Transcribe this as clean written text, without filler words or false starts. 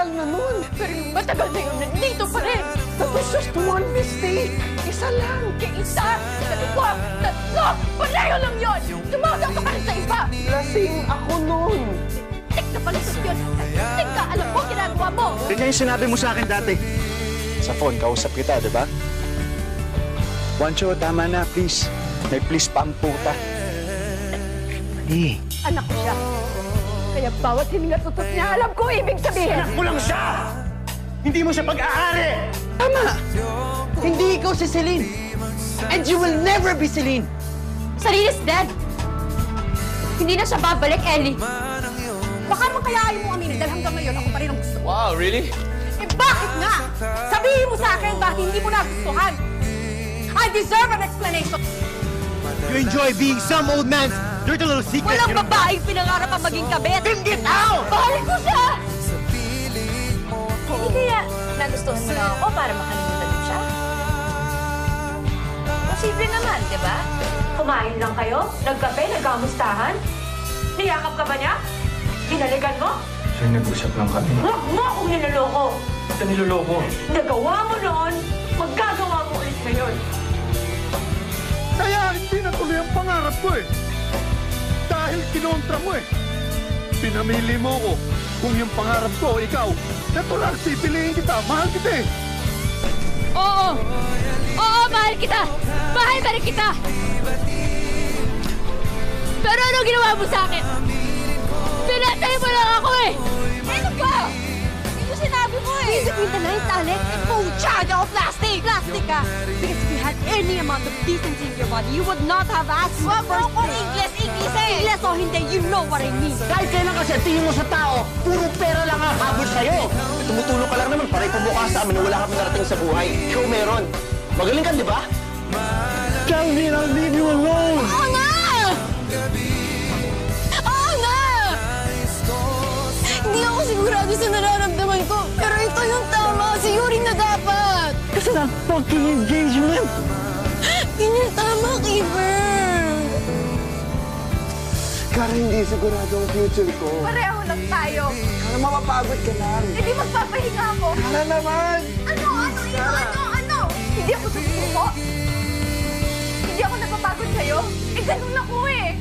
matagal na nun. Pero yung matagal na yun, nandito pa rin. That was just one mistake. Isa lang. Isa, dalawa, tatlo, pareho lang yun! Tumawag ka pa rin sa iba! Lasing ako nun. Tik na palisot yun! Tik ka, alam mo, ginagawa mo! Ganyan yung sinabi mo sa akin dati. Sa phone, kausap kita, di ba? Juancho, tama na, please. May please pa ang puta. Mali. Anak ko siya. Kaya bawat hininga tutot niya, alam ko ibig sabihin! Anak mo lang siya! Hindi mo siya pag-aari! Tama. Hindi ikaw si Celine. And you will never be Celine. Celine is dead! Hindi na siya babalik, Ellie. Baka naman kaya ayaw mo aminin dahil hanggang ngayon ako pa rin ang gusto ko. Wow, really? Eh bakit nga? Sabihin mo sa akin bakit hindi mo nagustuhan. I deserve an explanation. You enjoy being some old man's dirty little secret. Walang babaeng pinangarap ang maging kabit. Binggit out! Bahal ko siya! Hindi kaya nagustuhan mo lang ako para makalimutan mo siya? Posible naman, di ba? Kumain lang kayo, nagkape, nagkamustahan. Niyakap ka ba niya? Hinaligan mo? Sir, nag-usap lang kami. Huwag mo akong niloloko! Ba't ka niloloko? Nagawa mo noon, magkagawa mo ulit ngayon. Kaya hindi natuloy ang pangarap ko eh. Dahil kinontra mo eh. Pinamili mo ko. Kung yung pangarap ko, ikaw, natural, pipiliin kita. Mahal kita eh. Oo! Oo, mahal kita! Mahal pa rin kita! Pero ano ginawa mo sa akin? Pinatay mo lang ako eh! Ano ba? Hindi ko sinabi mo eh! Hindi ko tonight, Alec! Pucha! Ako plastic! Plastic ka! Because if you had any amount of decency in your body, you would not have asked me first. Wag mo kung English eh! English o hindi, you know what I mean! Kahit kailan kasi tingin mo sa tao, puro pera lang ang habol sa'yo. Tumutulong ka lang naman para ipamukha sa amin na wala ka narating sa buhay. Ikaw meron. Magaling ka, di ba? Tell me and I'll leave you alone. Oo nga! Oo nga! Hindi ako sigurado sa nararamdaman ko, pero ito yung tama. Sigurin na dapat. It's not fucking engagement. Yun yung tama, Kiefer. Kara, hindi sigurado ang future ko. Pareho lang tayo. Kara, mapapagod ka lang. Hindi magpapahinga ako. Kara naman! Ano? Hindi ako susuko. Hindi ako napapagod sa'yo. Eh, ganun ako eh.